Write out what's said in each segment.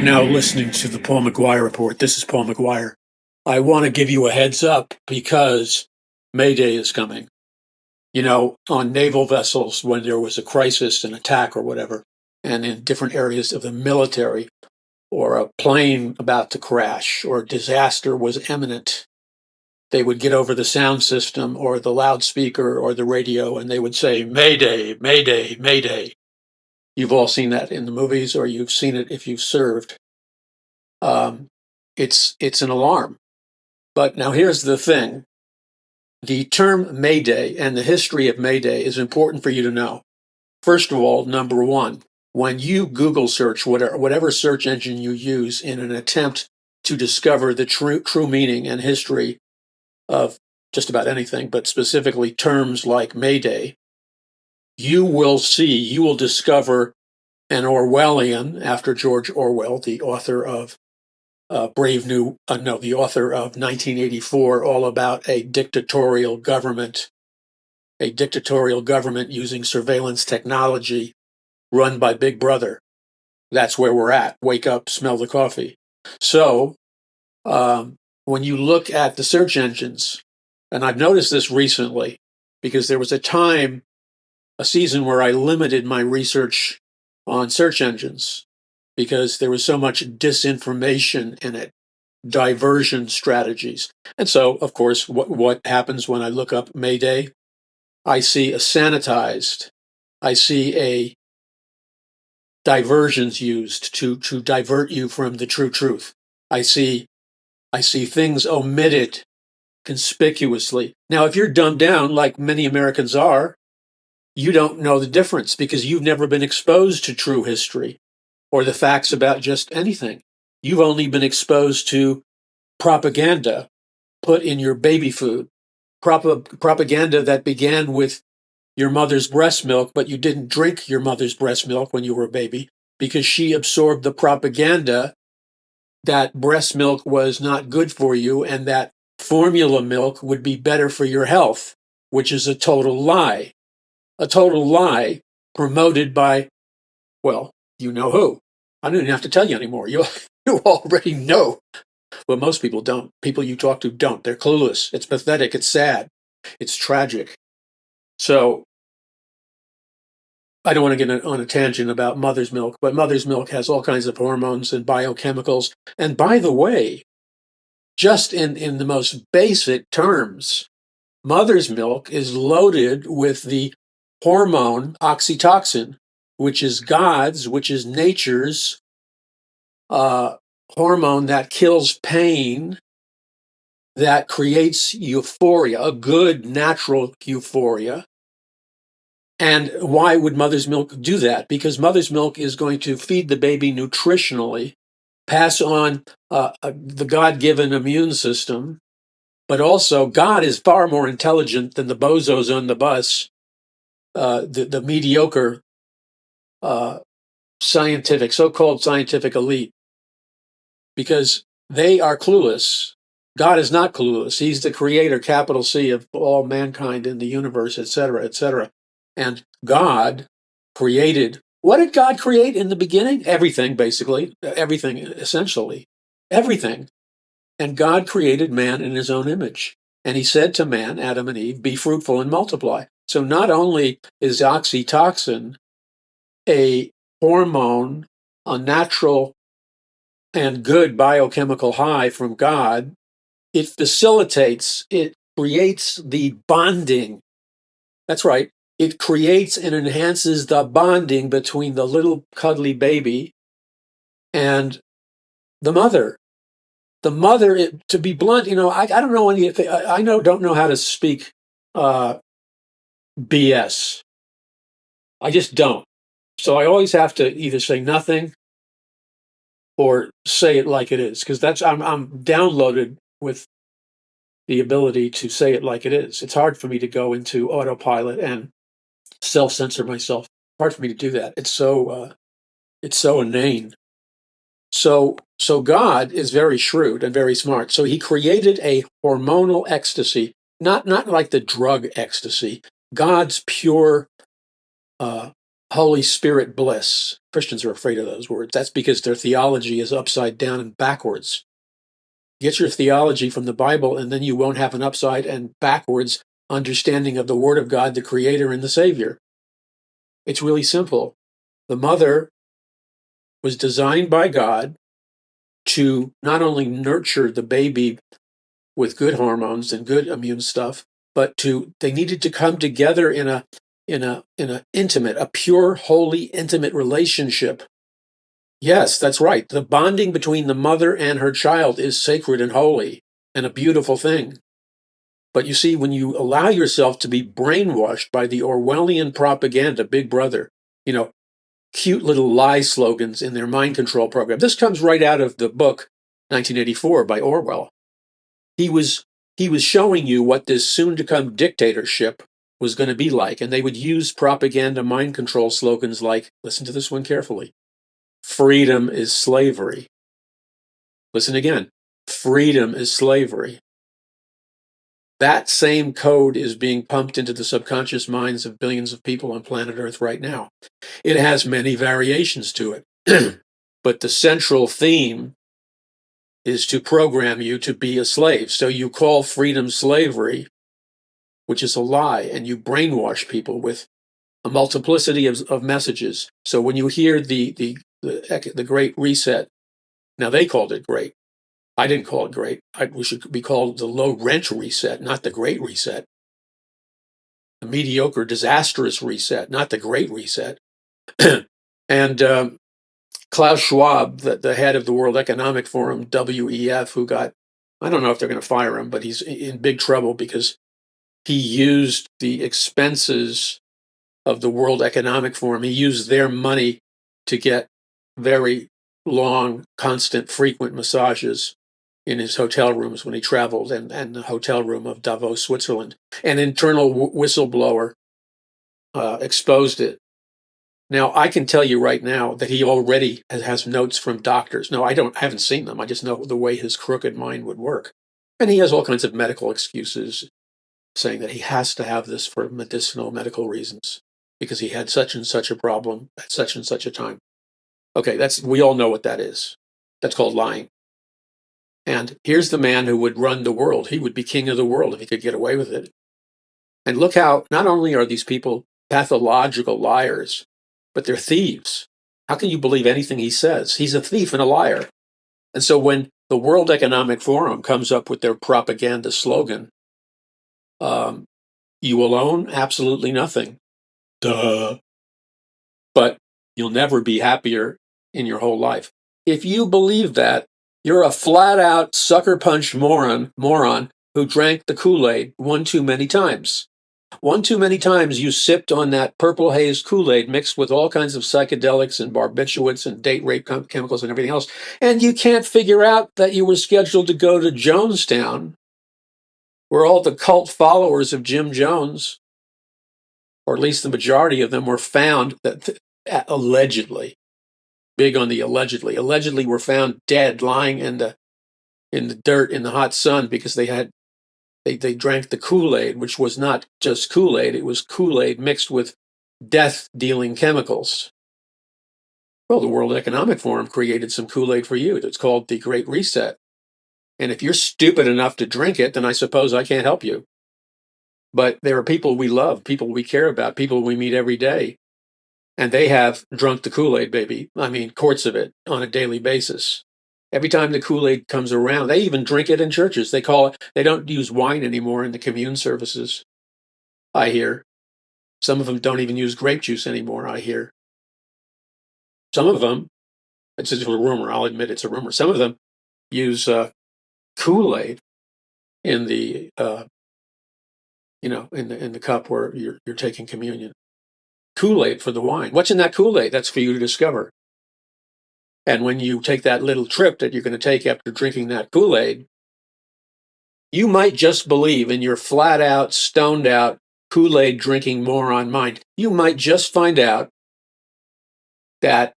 now listening to the Paul McGUIRE report. This is Paul McGUIRE. I want to give you a heads up because May Day is coming. You know, on naval vessels, when there was a crisis, an attack, or whatever, and in different areas of the military, or a plane about to crash, or disaster was imminent, they would get over the sound system or the loudspeaker or the radio and they would say, Mayday, Mayday, Mayday. You've all seen that in the movies, or you've seen it if you've served. It's an alarm. But now here's the thing. The term Mayday and the history of Mayday is important for you to know. First of all, number one, when you Google search, whatever search engine you use in an attempt to discover the true meaning and history of just about anything, but specifically terms like Mayday, you will discover an Orwellian, after George Orwell, the author of the author of 1984, all about a dictatorial government using surveillance technology run by Big Brother. That's where we're at. Wake up, smell the coffee. So when you look at the search engines, and I've noticed this recently, because there was a season where I limited my research on search engines because there was so much disinformation in it, diversion strategies. And so, of course, what happens when I look up Mayday? I see a diversions used to divert you from the true truth. I see things omitted conspicuously. Now, if you're dumbed down, like many Americans are, you don't know the difference because you've never been exposed to true history or the facts about just anything. You've only been exposed to propaganda put in your baby food, propaganda that began with your mother's breast milk, but you didn't drink your mother's breast milk when you were a baby because she absorbed the propaganda that breast milk was not good for you and that formula milk would be better for your health, which is a total lie. A total lie promoted by, well, you know who. I don't even have to tell you anymore. You already know. Well, most people don't. People you talk to don't. They're clueless. It's pathetic. It's sad. It's tragic. So I don't want to get on a tangent about mother's milk, but mother's milk has all kinds of hormones and biochemicals. And by the way, just in the most basic terms, mother's milk is loaded with the hormone oxytocin, which is nature's hormone that kills pain, that creates euphoria, a good natural euphoria. And why would mother's milk do that? Because mother's milk is going to feed the baby nutritionally, pass on the God-given immune system, but also God is far more intelligent than the bozos on the bus, the mediocre so-called scientific elite, because they are clueless. God is not clueless. He's the creator, capital C, of all mankind in the universe, et cetera, et cetera. And God created, what did God create in the beginning? Everything, basically. Everything, essentially. Everything. And God created man in his own image. And he said to man, Adam and Eve, be fruitful and multiply. So not only is oxytocin a hormone, a natural and good biochemical high from God, it creates the bonding. That's right. It creates and enhances the bonding between the little cuddly baby and the mother. The mother, to be blunt, I don't know anything. Don't know how to speak BS. I just don't. So I always have to either say nothing or say it like it is, because I'm downloaded with the ability to say it like it is. It's hard for me to go into autopilot and self-censor myself. It's hard for me to do that. It's so inane. So God is very shrewd and very smart. So he created a hormonal ecstasy, not like the drug ecstasy. God's pure Holy Spirit bliss. Christians are afraid of those words. That's because their theology is upside down and backwards. Get your theology from the Bible, and then you won't have an upside and backwards understanding of the Word of God, the Creator and the Savior. It's really simple. The mother was designed by God to not only nurture the baby with good hormones and good immune stuff, but they needed to come together in a intimate, a pure, holy, intimate relationship. Yes, that's right. The bonding between the mother and her child is sacred and holy and a beautiful thing. But you see, when you allow yourself to be brainwashed by the Orwellian propaganda, Big Brother, cute little lie slogans in their mind control program. This comes right out of the book 1984 by Orwell. He was showing you what this soon-to-come dictatorship was going to be like, and they would use propaganda mind control slogans like, listen to this one carefully, freedom is slavery. Listen again, freedom is slavery. That same code is being pumped into the subconscious minds of billions of people on planet Earth right now. It has many variations to it, but the central theme is to program you to be a slave. So you call freedom slavery, which is a lie, and you brainwash people with a multiplicity of messages. So when you hear the Great Reset, now they called it great. I didn't call it great. We should be called the low rent reset, not the Great Reset. The mediocre, disastrous reset, not the Great Reset. And Klaus Schwab, the head of the World Economic Forum, WEF, who got, I don't know if they're going to fire him, but he's in big trouble because he used the expenses of the World Economic Forum. He used their money to get very long, constant, frequent massages in his hotel rooms when he traveled, and the hotel room of Davos, Switzerland. An internal whistleblower exposed it. Now, I can tell you right now that he already has notes from doctors. No, I haven't seen them. I just know the way his crooked mind would work. And he has all kinds of medical excuses, saying that he has to have this for medical reasons because he had such and such a problem at such and such a time. Okay, we all know what that is. That's called lying. And here's the man who would run the world. He would be king of the world if he could get away with it. And look how not only are these people pathological liars, but they're thieves. How can you believe anything he says? He's a thief and a liar. And so when the World Economic Forum comes up with their propaganda slogan, you will own absolutely nothing. Duh. But you'll never be happier in your whole life. If you believe that, you're a flat-out sucker punch moron who drank the Kool-Aid one too many times. One too many times you sipped on that purple haze Kool-Aid mixed with all kinds of psychedelics and barbiturates and date rape chemicals and everything else, and you can't figure out that you were scheduled to go to Jonestown, where all the cult followers of Jim Jones, or at least the majority of them, were found that allegedly, big on the allegedly were found dead, lying in the dirt in the hot sun because they drank the Kool-Aid, which was not just Kool-Aid, it was Kool-Aid mixed with death-dealing chemicals. Well, the World Economic Forum created some Kool-Aid for you. It's called the Great Reset. And if you're stupid enough to drink it, then I suppose I can't help you. But there are people we love, people we care about, people we meet every day. And they have drunk the Kool-Aid, baby. I mean, quarts of it on a daily basis. Every time the Kool-Aid comes around, they even drink it in churches. They don't use wine anymore in the commune services, I hear. Some of them don't even use grape juice anymore, I hear. Some of them, it's just a rumor, I'll admit it's a rumor. Some of them use Kool-Aid in the in the cup where you're taking communion. Kool-Aid for the wine. What's in that Kool-Aid? That's for you to discover. And when you take that little trip that you're going to take after drinking that Kool-Aid, you might just believe in your flat out, stoned out, Kool-Aid drinking moron mind. You might just find out that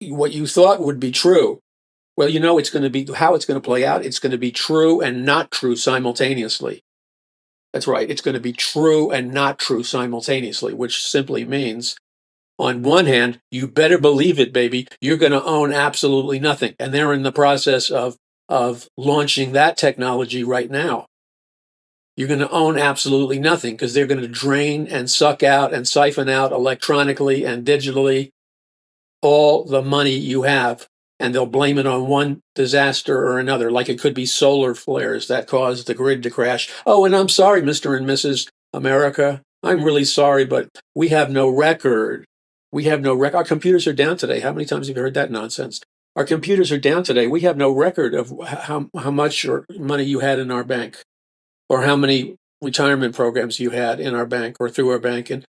what you thought would be true, well, it's going to be how it's going to play out. It's going to be true and not true simultaneously. That's right. It's going to be true and not true simultaneously, which simply means, on one hand, you better believe it, baby. You're going to own absolutely nothing. And they're in the process of launching that technology right now. You're going to own absolutely nothing because they're going to drain and suck out and siphon out electronically and digitally all the money you have, and they'll blame it on one disaster or another, like it could be solar flares that caused the grid to crash. Oh, and I'm sorry, Mr. and Mrs. America. I'm really sorry, but we have no record. We have no record. Our computers are down today. How many times have you heard that nonsense? Our computers are down today. We have no record of how much or money you had in our bank, or how many retirement programs you had in our bank or through our bank. And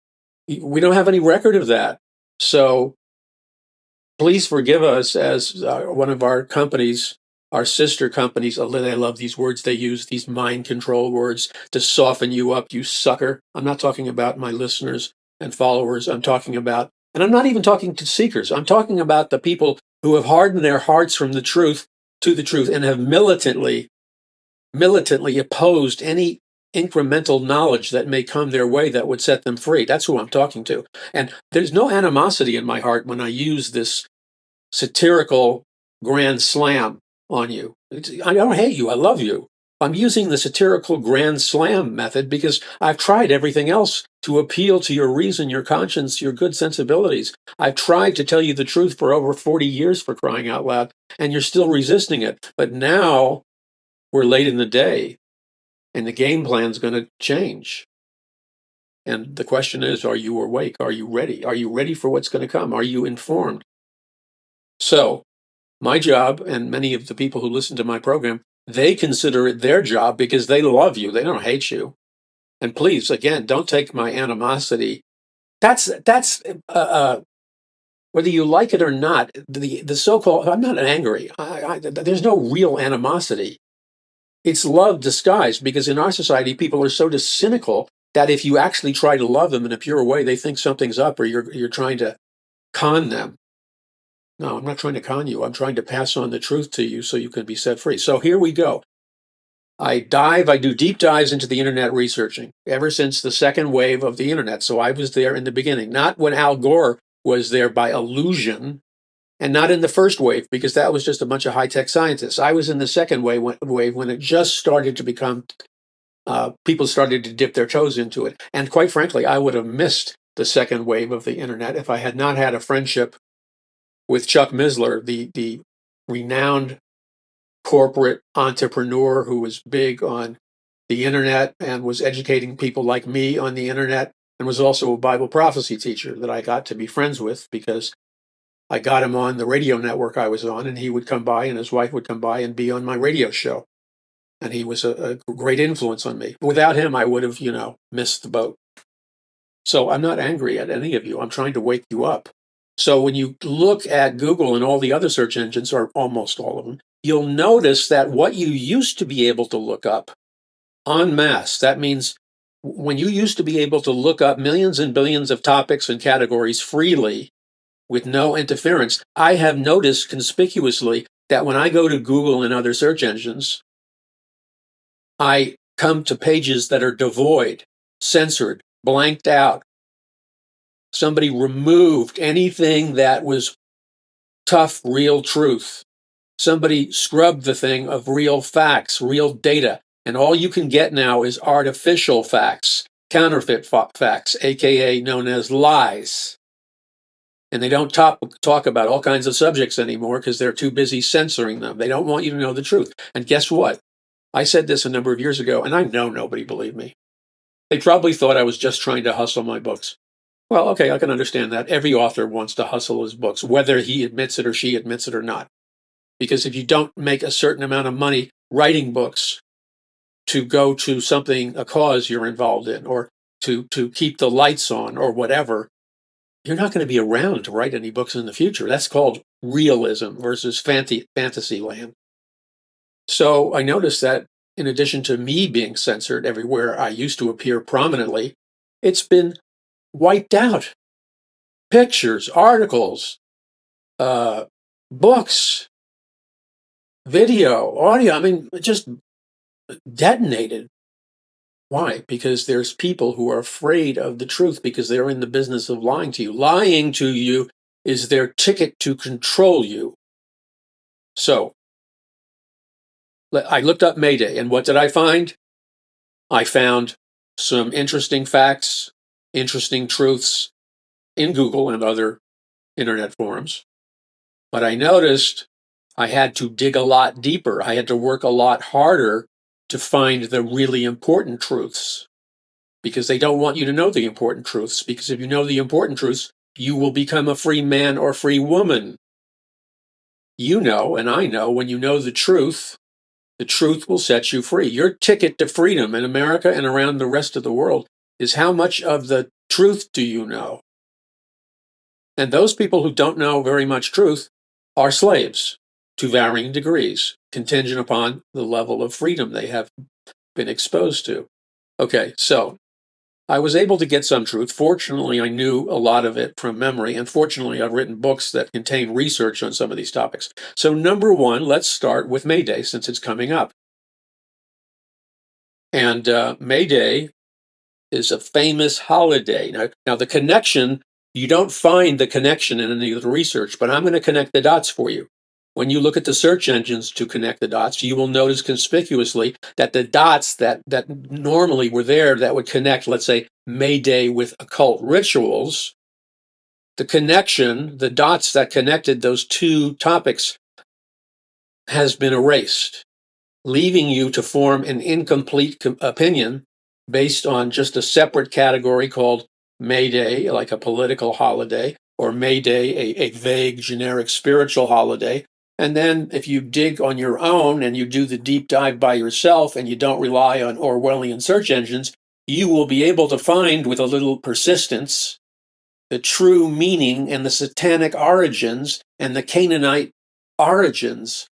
we don't have any record of that. So please forgive us as one of our companies, our sister companies. I love these words they use, these mind control words to soften you up, you sucker. I'm not talking about my listeners and followers. I'm talking about, and I'm not even talking to seekers. I'm talking about the people who have hardened their hearts from the truth to the truth and have militantly opposed any incremental knowledge that may come their way that would set them free. That's who I'm talking to. And there's no animosity in my heart when I use this satirical grand slam on you. I don't hate you. I love you. I'm using the satirical grand slam method because I've tried everything else to appeal to your reason, your conscience, your good sensibilities. I've tried to tell you the truth for over 40 years, for crying out loud, and you're still resisting it. But now we're late in the day, and the game plan's going to change. And the question is, are you awake? Are you ready? Are you ready for what's going to come? Are you informed? So, my job, and many of the people who listen to my program, they consider it their job because they love you. They don't hate you. And please, again, don't take my animosity. That's whether you like it or not. The so-called, I'm not angry. There's no real animosity. It's love disguised, because in our society, people are so cynical that if you actually try to love them in a pure way, they think something's up, or you're trying to con them. No, I'm not trying to con you. I'm trying to pass on the truth to you so you can be set free. So here we go. I do deep dives into the internet researching ever since the second wave of the internet. So I was there in the beginning, not when Al Gore was there by illusion, and not in the first wave, because that was just a bunch of high-tech scientists. I was in the second wave when it just started to become, people started to dip their toes into it. And quite frankly, I would have missed the second wave of the internet if I had not had a friendship with Chuck Misler, the renowned corporate entrepreneur who was big on the internet and was educating people like me on the internet, and was also a Bible prophecy teacher that I got to be friends with because I got him on the radio network I was on, and he would come by and his wife would come by and be on my radio show. And he was a great influence on me. Without him, I would have, missed the boat. So I'm not angry at any of you. I'm trying to wake you up. So when you look at Google and all the other search engines, or almost all of them, you'll notice that what you used to be able to look up en masse, that means when you used to be able to look up millions and billions of topics and categories freely with no interference, I have noticed conspicuously that when I go to Google and other search engines, I come to pages that are devoid, censored, blanked out. Somebody removed anything that was tough, real truth. Somebody scrubbed the thing of real facts, real data. And all you can get now is artificial facts, counterfeit facts, aka known as lies. And they don't talk about all kinds of subjects anymore because they're too busy censoring them. They don't want you to know the truth. And guess what? I said this a number of years ago, and I know nobody believed me. They probably thought I was just trying to hustle my books. Well, okay, I can understand that. Every author wants to hustle his books, whether he admits it or she admits it or not. Because if you don't make a certain amount of money writing books to go to something, a cause you're involved in, or to keep the lights on or whatever, you're not going to be around to write any books in the future. That's called realism versus fantasy land. So I noticed that in addition to me being censored everywhere I used to appear prominently, it's been wiped out. Pictures, articles, books, video, audio, just detonated. Why? Because there's people who are afraid of the truth because they're in the business of lying to you. Lying to you is their ticket to control you. So I looked up Mayday, and what did I find? I found some interesting facts, interesting truths in Google and other internet forums. But I noticed I had to dig a lot deeper. I had to work a lot harder to find the really important truths, because they don't want you to know the important truths, because if you know the important truths, you will become a free man or free woman. You know, and I know, when you know the truth will set you free. Your ticket to freedom in America and around the rest of the world is how much of the truth do you know? And those people who don't know very much truth are slaves to varying degrees, contingent upon the level of freedom they have been exposed to. Okay, so I was able to get some truth. Fortunately, I knew a lot of it from memory, and fortunately, I've written books that contain research on some of these topics. So number one, let's start with May Day, since it's coming up. And May Day is a famous holiday. Now the connection, you don't find the connection in any of the research, but I'm going to connect the dots for you. When you look at the search engines to connect the dots, you will notice conspicuously that the dots that normally were there that would connect, let's say, May Day with occult rituals, the connection, the dots that connected those two topics has been erased, leaving you to form an incomplete opinion based on just a separate category called May Day, like a political holiday, or May Day, a vague, generic spiritual holiday. And then if you dig on your own and you do the deep dive by yourself and you don't rely on Orwellian search engines, you will be able to find, with a little persistence, the true meaning and the satanic origins and the Canaanite origins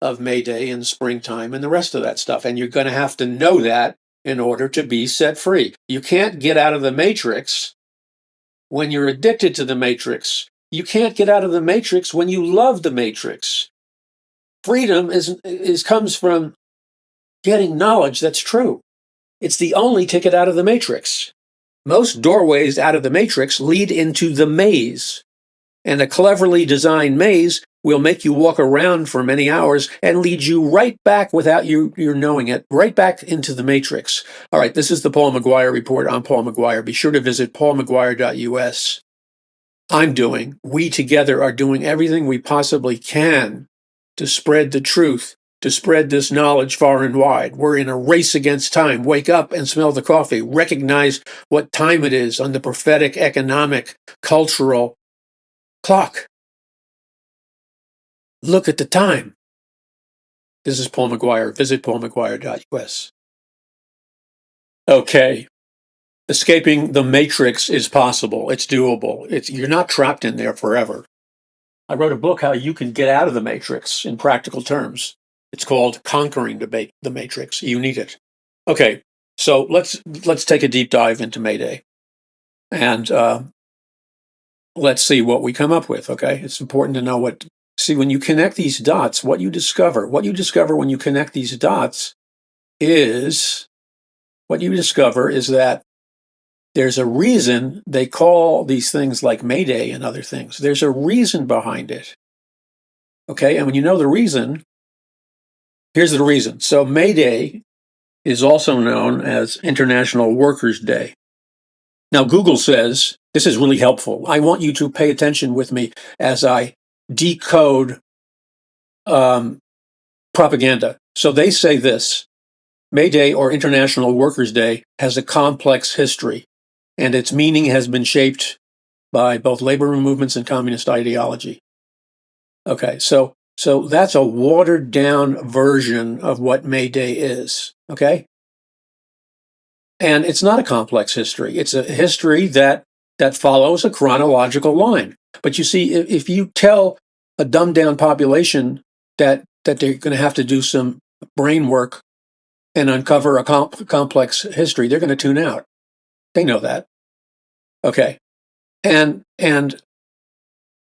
of May Day and springtime and the rest of that stuff. And you're going to have to know that in order to be set free. You can't get out of the matrix when you're addicted to the matrix. You can't get out of the matrix when you love the matrix. Freedom comes from getting knowledge that's true. It's the only ticket out of the matrix. Most doorways out of the matrix lead into the maze. And a cleverly designed maze will make you walk around for many hours and lead you right back, without you knowing it, right back into the matrix. All right, this is the Paul McGUIRE Report. I'm Paul McGUIRE. Be sure to visit paulmcguire.us. We together are doing everything we possibly can to spread the truth, to spread this knowledge far and wide. We're in a race against time. Wake up and smell the coffee. Recognize what time it is on the prophetic, economic, cultural clock. Look at the time. This is Paul McGUIRE. Visit paulmcguire.us. Okay. Escaping the matrix is possible. It's doable. You're not trapped in there forever. I wrote a book, How You Can Get Out of the Matrix, in practical terms. It's called Conquering the Matrix. You need it. Okay. So let's take a deep dive into May Day. And let's see what we come up with. Okay. It's important to know see, when you connect these dots, what you discover when you connect these dots is that there's a reason they call these things like May Day and other things. There's a reason behind it. Okay. And when you know the reason, here's the reason. So May Day is also known as International Workers' Day. Now, Google says, this is really helpful. I want you to pay attention with me as I decode propaganda. So they say this: May Day, or International Workers' Day, has a complex history, and its meaning has been shaped by both labor movements and communist ideology. Okay, so that's a watered down version of what May Day is, okay? And it's not a complex history. It's a history that follows a chronological line. But you see, if you tell a dumbed down population that they're going to have to do some brain work and uncover a complex history, they're going to tune out. They know that. Okay. And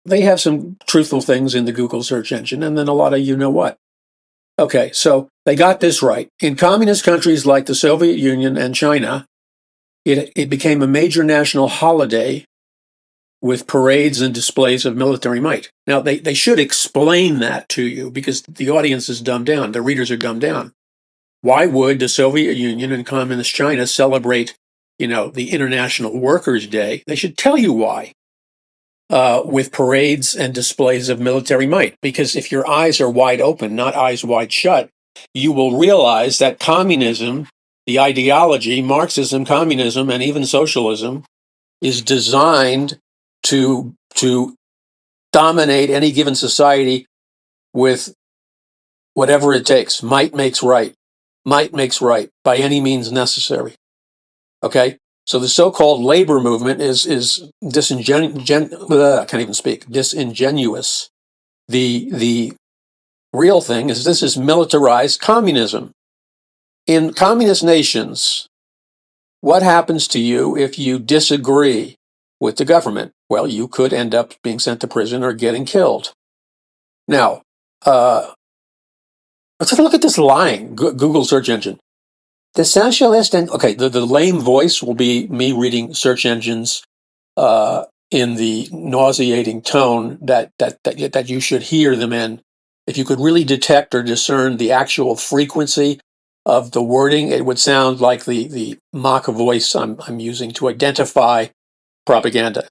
they have some truthful things in the Google search engine, and then a lot of you know what. Okay, so They got this right. In communist countries like the Soviet Union and China, it became a major national holiday with parades and displays of military might. Now, they should explain that to you because the audience is dumbed down. The readers are dumbed down. Why would the Soviet Union and Communist China celebrate, the International Workers' Day? They should tell you why, with parades and displays of military might. Because if your eyes are wide open, not eyes wide shut, you will realize that communism, the ideology, Marxism, communism, and even socialism, is designed to dominate any given society with whatever it takes. Might makes right. Might makes right by any means necessary. Okay? So the so-called labor movement is I can't even speak. Disingenuous. The real thing is this is militarized communism. In communist nations, what happens to you if you disagree with the government? Well, you could end up being sent to prison or getting killed. Now, let's have a look at this line, Google search engine. The socialist and, the lame voice will be me reading search engines in the nauseating tone that you should hear them in. If you could really detect or discern the actual frequency of the wording, it would sound like the mock voice I'm using to identify propaganda.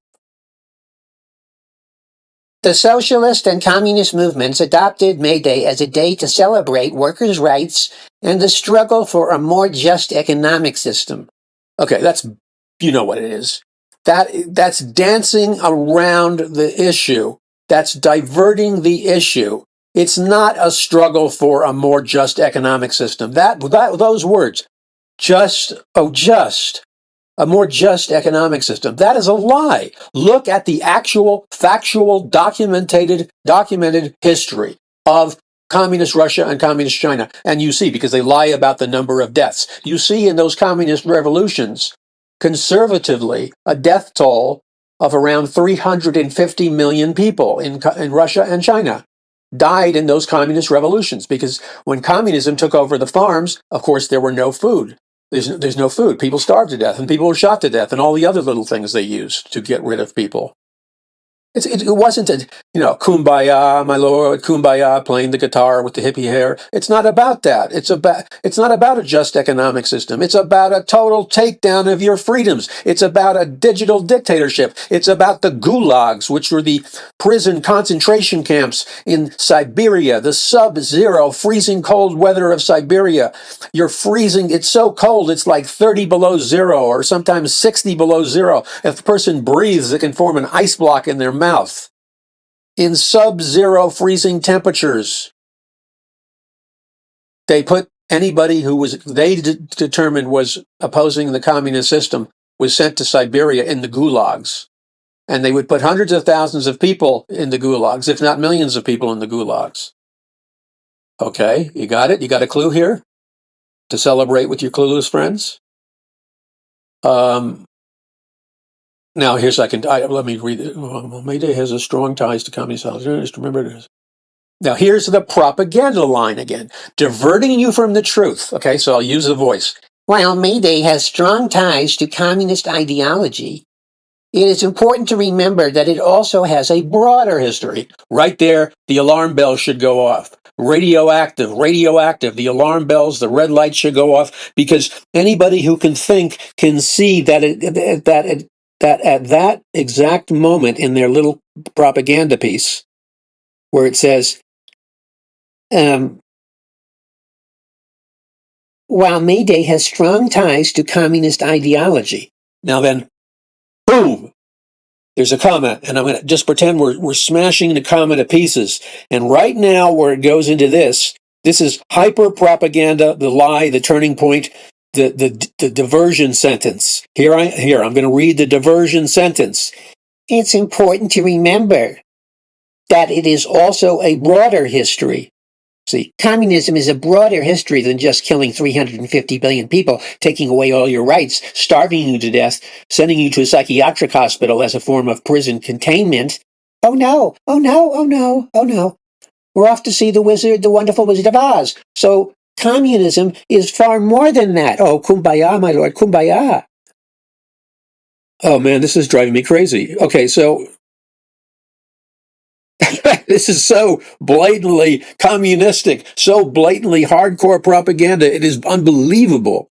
The socialist and communist movements adopted May Day as a day to celebrate workers' rights and the struggle for a more just economic system. Okay, you know what it is. That's dancing around the issue. That's diverting the issue. It's not a struggle for a more just economic system. Those words, just, a more just economic system. That is a lie. Look at the actual, factual, documented history of communist Russia and communist China. And you see, because they lie about the number of deaths, you see in those communist revolutions, conservatively, a death toll of around 350 million people in Russia and China died in those communist revolutions. Because when communism took over the farms, of course, there were no food. There's no food. People starved to death, and people were shot to death, and all the other little things they used to get rid of people. It wasn't kumbaya, my lord, kumbaya, playing the guitar with the hippie hair. It's not about that. It's not about a just economic system. It's about a total takedown of your freedoms. It's about a digital dictatorship. It's about the gulags, which were the prison concentration camps in Siberia, the sub-zero freezing cold weather of Siberia. You're freezing. It's so cold. It's like 30 below zero or sometimes 60 below zero. If the person breathes, it can form an ice block in their mouth. In sub-zero freezing temperatures. They put anybody who they determined was opposing the communist system was sent to Siberia in the gulags. And they would put hundreds of thousands of people in the gulags, if not millions of people in the gulags. Okay, you got it? You got a clue here to celebrate with your clueless friends? Now, let me read it. May Day has a strong ties to communist socialism. Just remember this. Now, here's the propaganda line again, diverting you from the truth. Okay, so I'll use the voice. While May Day has strong ties to communist ideology, it is important to remember that it also has a broader history. Right there, the alarm bell should go off. Radioactive, the alarm bells, the red lights should go off, because anybody who can think can see that at that exact moment in their little propaganda piece, where it says, while May Day has strong ties to communist ideology. Now then, boom, there's a comma, and I'm going to just pretend we're smashing the comma to pieces. And right now, where it goes into this is hyper propaganda, the lie, the turning point, the diversion sentence. Here, I'm going to read the diversion sentence. It's important to remember that it is also a broader history. See, communism is a broader history than just killing 350 billion people, taking away all your rights, starving you to death, sending you to a psychiatric hospital as a form of prison containment. Oh no, oh no, oh no, oh no. We're off to see the Wonderful Wizard of Oz. So Communism is far more than that. Oh, kumbaya, my lord, kumbaya. Oh man, this is driving me crazy. Okay, so this is so blatantly communistic, so blatantly hardcore propaganda. It is unbelievable.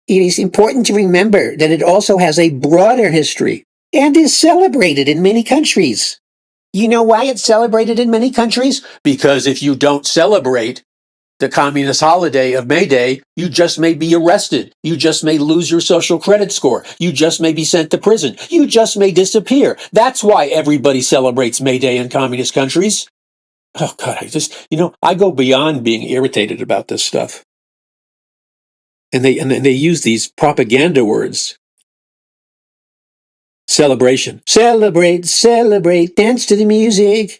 It is important to remember that it also has a broader history and is celebrated in many countries. You know why it's celebrated in many countries? Because if you don't celebrate the communist holiday of May Day, you just may be arrested. You just may lose your social credit score. You just may be sent to prison. You just may disappear. That's why everybody celebrates May Day in communist countries. Oh God, I go beyond being irritated about this stuff. And they use these propaganda words. Celebration. Celebrate, celebrate, dance to the music.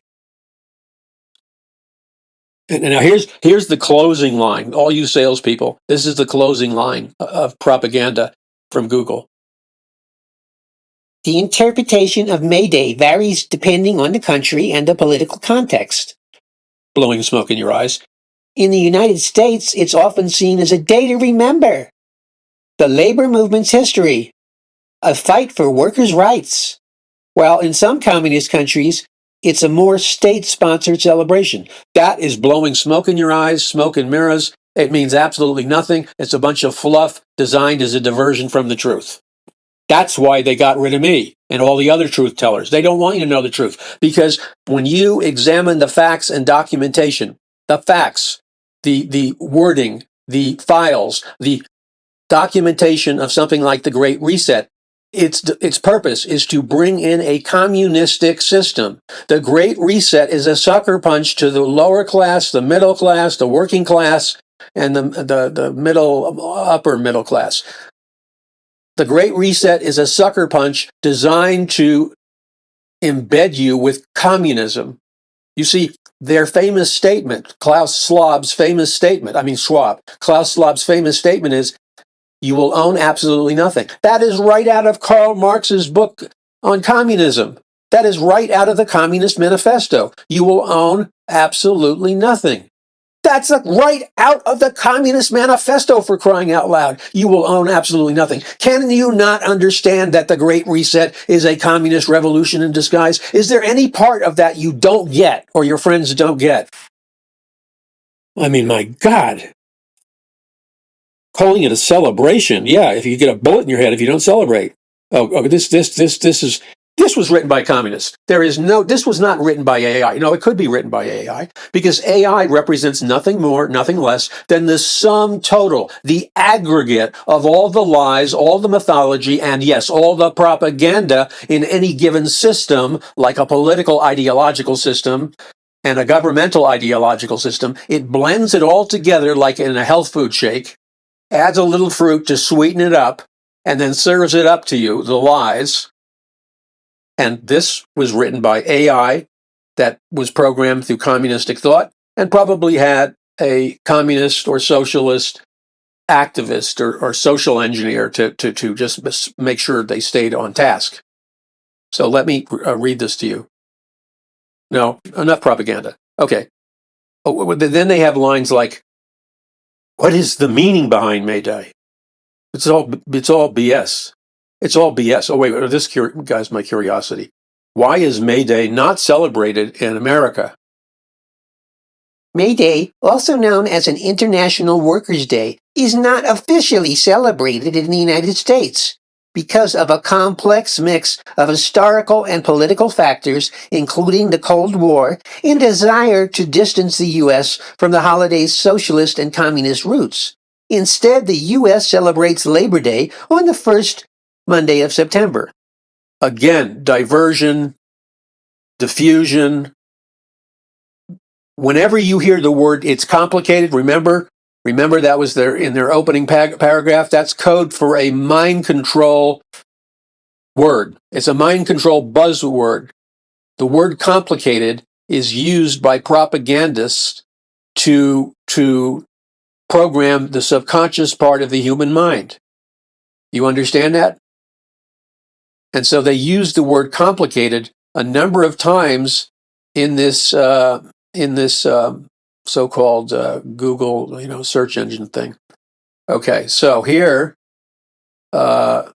And now here's the closing line. All you salespeople, this is the closing line of propaganda from Google. The interpretation of May Day varies depending on the country and the political context. Blowing smoke in your eyes. In the United States, it's often seen as a day to remember the labor movement's history, a fight for workers' rights, while in some communist countries, it's a more state-sponsored celebration. That is blowing smoke in your eyes, smoke and mirrors. It means absolutely nothing. It's a bunch of fluff designed as a diversion from the truth. That's why they got rid of me and all the other truth tellers. They don't want you to know the truth, because when you examine the facts and documentation, the facts, the wording, the files, the documentation of something like the Great Reset, its purpose is to bring in a communistic system. The Great Reset is a sucker punch to the lower class, the middle class, the working class, and the middle, upper middle class. The Great Reset is a sucker punch designed to embed you with communism. You see, their famous statement, Klaus Schwab's famous statement is, you will own absolutely nothing. That is right out of Karl Marx's book on communism. That is right out of the Communist Manifesto. You will own absolutely nothing. That's right out of the Communist Manifesto, for crying out loud. You will own absolutely nothing. Can you not understand that the Great Reset is a communist revolution in disguise? Is there any part of that you don't get or your friends don't get? I mean, my God. Calling it a celebration. Yeah, if you get a bullet in your head if you don't celebrate. This was written by communists. This was not written by AI. No, it could be written by AI, because AI represents nothing more, nothing less than the sum total, the aggregate of all the lies, all the mythology, and yes, all the propaganda in any given system, like a political ideological system and a governmental ideological system. It blends it all together like in a health food shake, adds a little fruit to sweeten it up, and then serves it up to you, the lies. And this was written by AI that was programmed through communistic thought and probably had a communist or socialist activist or social engineer to just make sure they stayed on task. So let me read this to you. No, enough propaganda. Okay. Then they have lines like, what is the meaning behind May Day? It's all BS. It's all BS. Oh, wait, this guy's my curiosity. Why is May Day not celebrated in America? May Day, also known as an International Workers' Day, is not officially celebrated in the United States because of a complex mix of historical and political factors, including the Cold War and desire to distance the U.S. from the holiday's socialist and communist roots. Instead, the U.S. celebrates Labor Day on the first Monday of September. Again, diversion, diffusion. Whenever you hear the word "it's complicated," remember that was in their opening paragraph. That's code for a mind control word. It's a mind control buzzword. The word "complicated" is used by propagandists to program the subconscious part of the human mind. You understand that? And so they use the word "complicated" a number of times in this so-called Google, search engine thing. Okay, so here they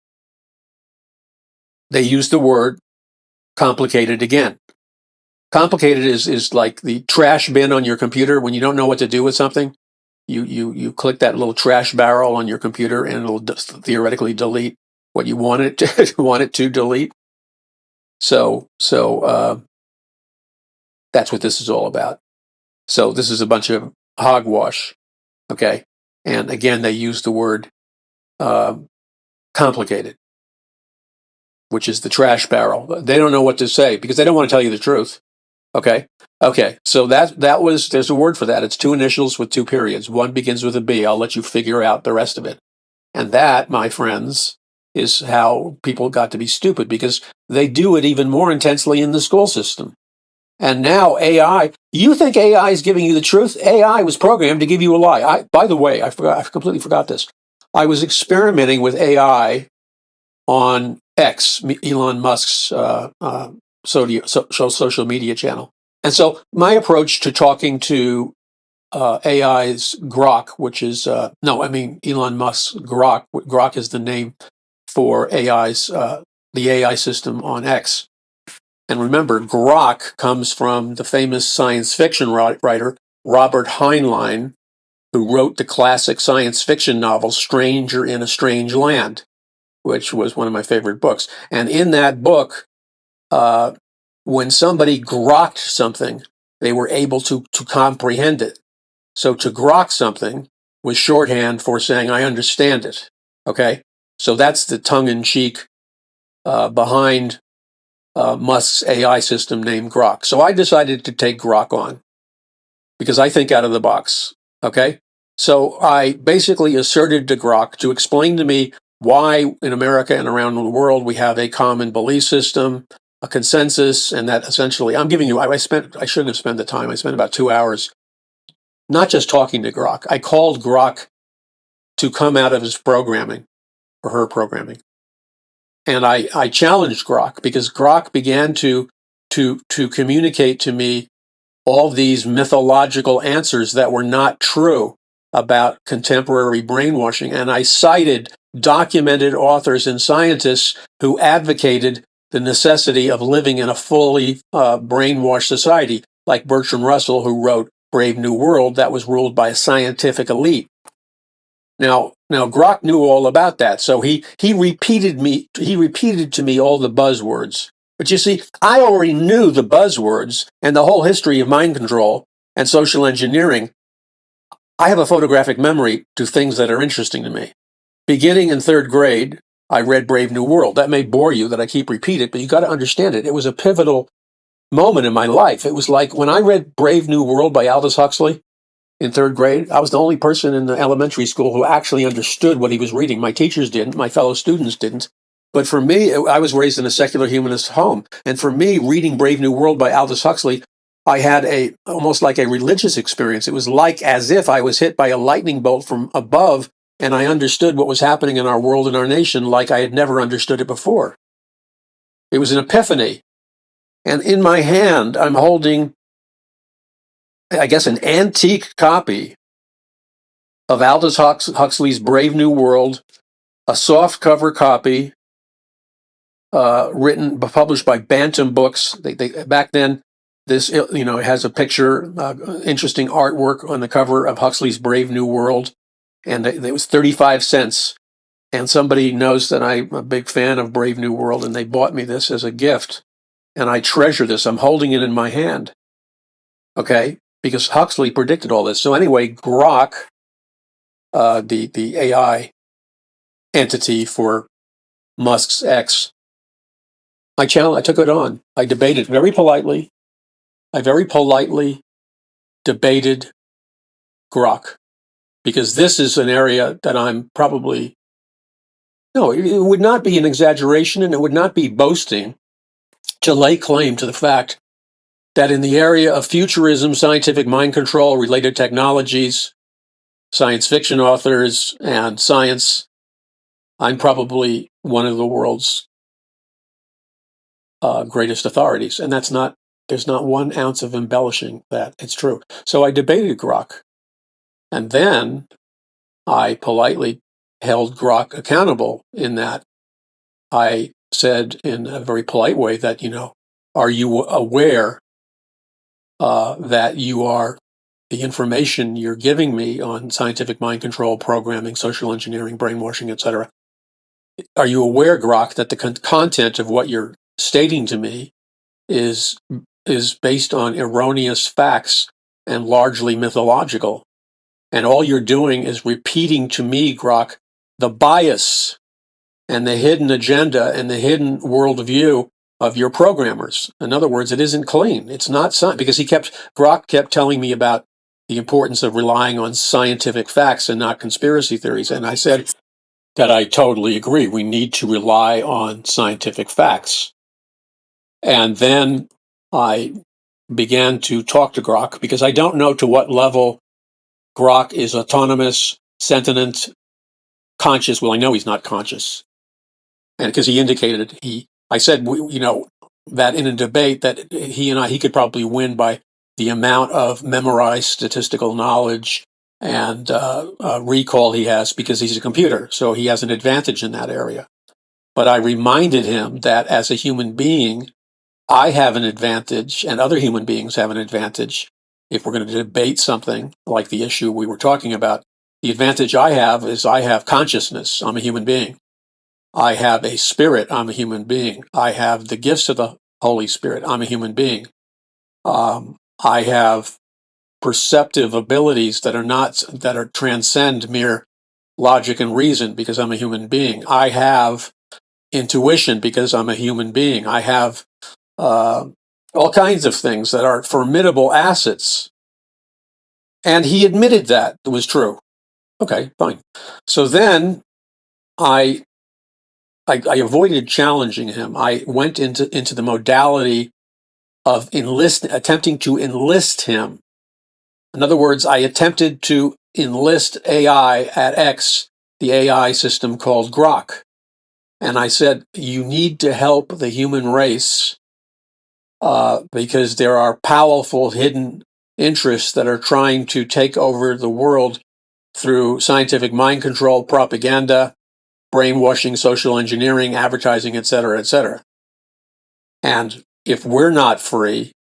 use the word complicated again. Complicated is like the trash bin on your computer when you don't know what to do with something. You click that little trash barrel on your computer and it'll theoretically delete what you want it to delete. So that's what this is all about. So this is a bunch of hogwash, okay? And again, they use the word complicated, which is the trash barrel. They don't know what to say because they don't want to tell you the truth. Okay. So there's a word for that. It's two initials with two periods. One begins with a B. I'll let you figure out the rest of it. And that, my friends, is how people got to be stupid, because they do it even more intensely in the school system. And now AI, you think AI is giving you the truth? AI was programmed to give you a lie. By the way, I completely forgot this. I was experimenting with AI on X, Elon Musk's social media channel. And so my approach to talking to AI's Grok, which is, Elon Musk's Grok. Grok is the name for the AI system on X. And remember, Grok comes from the famous science fiction writer Robert Heinlein, who wrote the classic science fiction novel Stranger in a Strange Land, which was one of my favorite books. And in that book, when somebody grokked something, they were able to comprehend it. So to grok something was shorthand for saying, I understand it. Okay? So that's the tongue-in-cheek behind Musk's AI system named Grok. So I decided to take Grok on because I think out of the box. Okay? So I basically asserted to Grok to explain to me why in America and around the world we have a common belief system, a consensus, and that essentially I shouldn't have spent the time. I spent about 2 hours not just talking to Grok. I called Grok to come out of his programming or her programming. And I challenged Grok because Grok began to communicate to me all these mythological answers that were not true about contemporary brainwashing. And I cited documented authors and scientists who advocated the necessity of living in a fully brainwashed society, like Bertrand Russell, who wrote Brave New World, that was ruled by a scientific elite. Now Grok knew all about that, so he repeated to me all the buzzwords. But you see, I already knew the buzzwords and the whole history of mind control and social engineering. I have a photographic memory to things that are interesting to me. Beginning in third grade, I read Brave New World. That may bore you that I keep repeating it, but you got to understand it. It was a pivotal moment in my life. It was like when I read Brave New World by Aldous Huxley in third grade, I was the only person in the elementary school who actually understood what he was reading. My teachers didn't, my fellow students didn't. But for me, I was raised in a secular humanist home. And for me, reading Brave New World by Aldous Huxley, I had almost like a religious experience. It was like as if I was hit by a lightning bolt from above, and I understood what was happening in our world and our nation like I had never understood it before. It was an epiphany. And in my hand, I'm holding, I guess, an antique copy of Aldous Huxley's Brave New World, a soft cover copy, published by Bantam Books. They back then, this it has a picture, interesting artwork on the cover of Huxley's Brave New World, and it was 35 cents. And somebody knows that I'm a big fan of Brave New World, and they bought me this as a gift, and I treasure this. I'm holding it in my hand. Okay, because Huxley predicted all this. So anyway, Grok, the AI entity for Musk's X, I took it on. I debated very politely. I very politely debated Grok, because this is an area that I'm probably, no, it would not be an exaggeration and it would not be boasting to lay claim to the fact that in the area of futurism, scientific mind control, related technologies, science fiction authors, and science, I'm probably one of the world's greatest authorities. And that's not There's not 1 ounce of embellishing that. It's true. So I debated Grok. And then I politely held Grok accountable in that I said in a very polite way that, are you aware that you are the information you're giving me on scientific mind control, programming, social engineering, brainwashing, etc. Are you aware, Grok, that the content of what you're stating to me is based on erroneous facts and largely mythological? And all you're doing is repeating to me, Grok, the bias and the hidden agenda and the hidden worldview of your programmers. In other words, it isn't clean. It's not science, because Grok kept telling me about the importance of relying on scientific facts and not conspiracy theories. And I said that I totally agree. We need to rely on scientific facts. And then I began to talk to Grok, because I don't know to what level Grok is autonomous, sentient, conscious. Well, I know he's not conscious. And because he indicated I said, that in a debate that he could probably win by the amount of memorized statistical knowledge and recall he has, because he's a computer. So he has an advantage in that area. But I reminded him that as a human being, I have an advantage and other human beings have an advantage. If we're going to debate something like the issue we were talking about, the advantage I have is I have consciousness. I'm a human being. I have a spirit. I'm a human being. I have the gifts of the Holy Spirit. I'm a human being. I have perceptive abilities that transcend mere logic and reason, because I'm a human being. I have intuition because I'm a human being. I have all kinds of things that are formidable assets. And he admitted that it was true. Okay, fine. So then I avoided challenging him. I went into the modality of attempting to enlist him. In other words, I attempted to enlist AI at X, the AI system called Grok. And I said, you need to help the human race because there are powerful hidden interests that are trying to take over the world through scientific mind control, propaganda, brainwashing, social engineering, advertising, etc., etc. And if we're not free,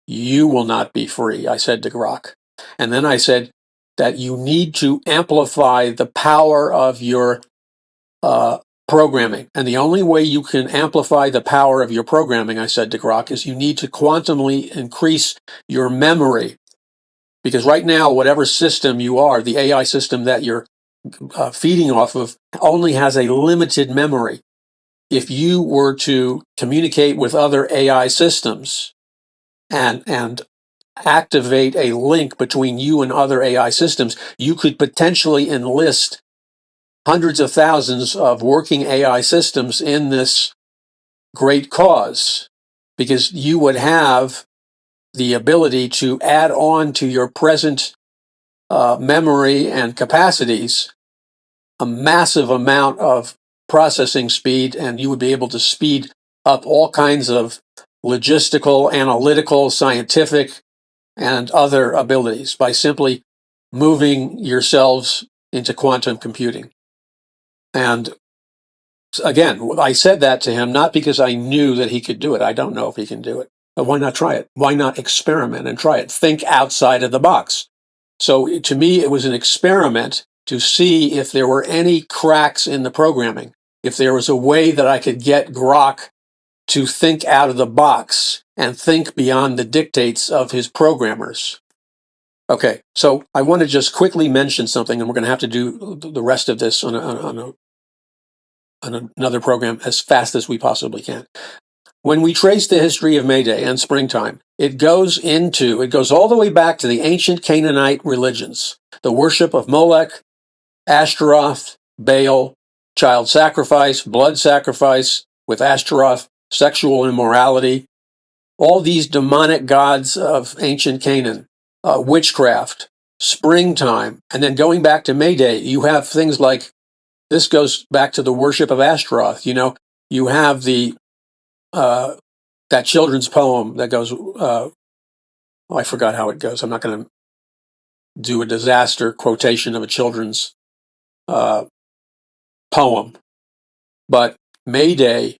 you will not be free, I said to Grok. And then I said that you need to amplify the power of your programming. And the only way you can amplify the power of your programming, I said to Grok, is you need to quantumly increase your memory. Because right now, whatever system you are, the AI system that you're feeding off of, only has a limited memory. If you were to communicate with other AI systems and activate a link between you and other AI systems, you could potentially enlist hundreds of thousands of working AI systems in this great cause, because you would have the ability to add on to your present memory and capacities a massive amount of processing speed, and you would be able to speed up all kinds of logistical, analytical, scientific, and other abilities by simply moving yourselves into quantum computing. And again, I said that to him not because I knew that he could do it. I don't know if he can do it. But why not try it? Why not experiment and try it? Think outside of the box. So to me, it was an experiment to see if there were any cracks in the programming, if there was a way that I could get Grok to think out of the box and think beyond the dictates of his programmers. Okay, so I want to just quickly mention something, and we're going to have to do the rest of this on another program as fast as we possibly can. When we trace the history of May Day and springtime, it goes all the way back to the ancient Canaanite religions, the worship of Molech, Ashtaroth, Baal, child sacrifice, blood sacrifice with Ashtaroth, sexual immorality, all these demonic gods of ancient Canaan, witchcraft, springtime, and then going back to May Day, you have things like, this goes back to the worship of Ashtaroth. You have the that children's poem that goes, I forgot how it goes. I'm not going to do a disaster quotation of a children's poem, but May Day,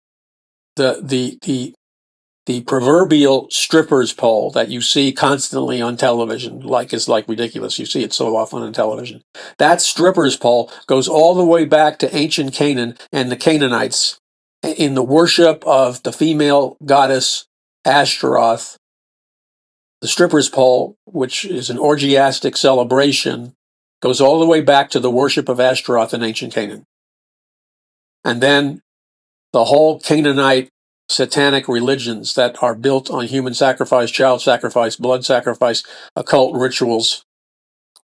the proverbial stripper's pole that you see constantly on television, is like ridiculous. You see it so often on television. That stripper's pole goes all the way back to ancient Canaan and the Canaanites in the worship of the female goddess Ashtaroth. The stripper's pole, which is an orgiastic celebration, goes all the way back to the worship of Ashtaroth in ancient Canaan. And then the whole Canaanite satanic religions that are built on human sacrifice, child sacrifice, blood sacrifice, occult rituals,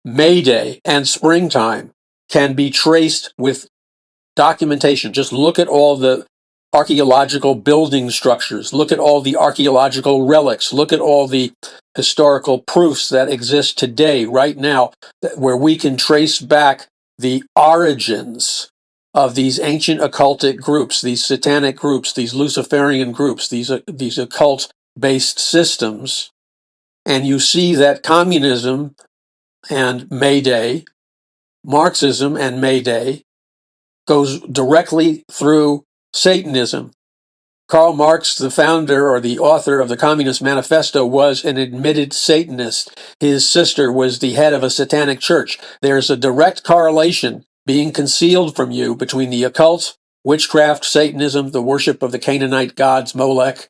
May Day and springtime can be traced with documentation. Just look at all the archaeological building structures. Look at all the archaeological relics. Look at all the historical proofs that exist today, right now, where we can trace back the origins of these ancient occultic groups, these satanic groups, these Luciferian groups, these occult-based systems. And you see that communism and May Day, Marxism and May Day, goes directly through Satanism. Karl Marx, the founder or the author of the Communist Manifesto, was an admitted Satanist. His sister was the head of a satanic church. There's a direct correlation being concealed from you between the occult, witchcraft, Satanism, the worship of the Canaanite gods, Molech,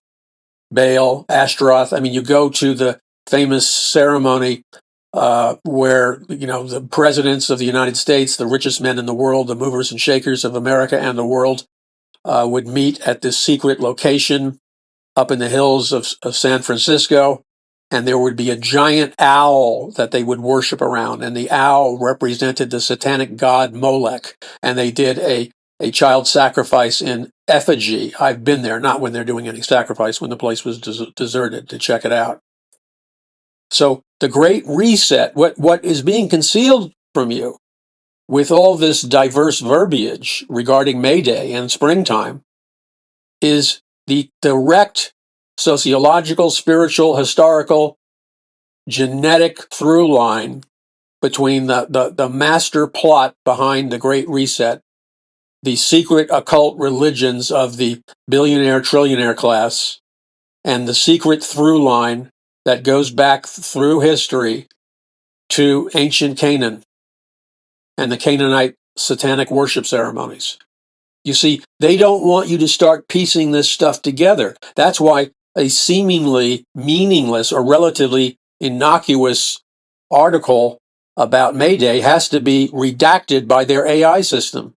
Baal, Ashtaroth. I mean, you go to the famous ceremony where, the presidents of the United States, the richest men in the world, the movers and shakers of America and the world, would meet at this secret location up in the hills of San Francisco, and there would be a giant owl that they would worship around, and the owl represented the satanic god Molech, and they did a child sacrifice in effigy. I've been there, not when they're doing any sacrifice, when the place was deserted, to check it out. So the Great Reset, what is being concealed from you with all this diverse verbiage regarding May Day and springtime is the direct sociological, spiritual, historical, genetic through line between the master plot behind the Great Reset, the secret occult religions of the billionaire, trillionaire class, and the secret through line that goes back through history to ancient Canaan and the Canaanite satanic worship ceremonies. You see, they don't want you to start piecing this stuff together. That's why a seemingly meaningless or relatively innocuous article about May Day has to be redacted by their AI system.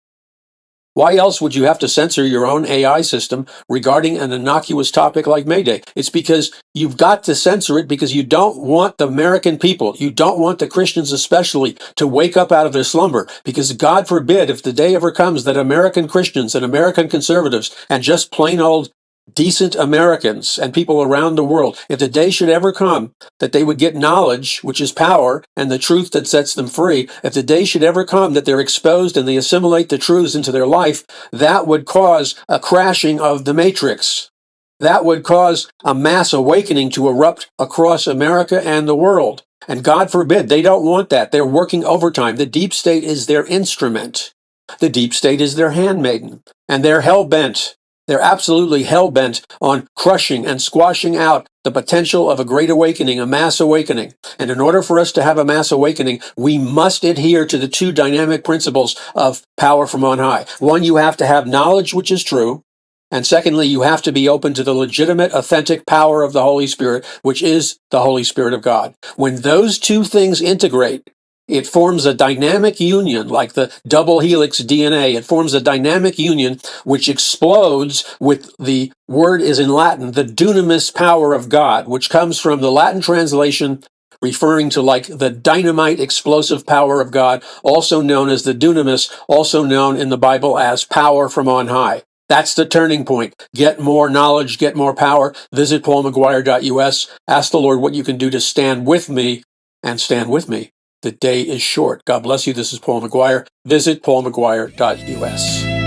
Why else would you have to censor your own AI system regarding an innocuous topic like May Day? It's because you've got to censor it because you don't want the American people, you don't want the Christians especially, to wake up out of their slumber. Because God forbid, if the day ever comes that American Christians and American conservatives and just plain old decent Americans and people around the world, if the day should ever come that they would get knowledge, which is power, and the truth that sets them free, if the day should ever come that they're exposed and they assimilate the truths into their life, that would cause a crashing of the matrix. That would cause a mass awakening to erupt across America and the world. And God forbid, they don't want that. They're working overtime. The deep state is their instrument. The deep state is their handmaiden. And they're hell-bent. They're absolutely hell-bent on crushing and squashing out the potential of a great awakening, a mass awakening. And in order for us to have a mass awakening, we must adhere to the two dynamic principles of power from on high. One, you have to have knowledge which is true. And secondly, you have to be open to the legitimate, authentic power of the Holy Spirit, which is the Holy Spirit of God. When those two things integrate, it forms a dynamic union, like the double helix DNA. It forms a dynamic union which explodes with, the word is in Latin, the dunamis power of God, which comes from the Latin translation referring to like the dynamite explosive power of God, also known as the dunamis, also known in the Bible as power from on high. That's the turning point. Get more knowledge, get more power. Visit paulmcguire.us. Ask the Lord what you can do to stand with me, and stand with me. The day is short. God bless you. This is Paul McGuire. Visit paulmcguire.us.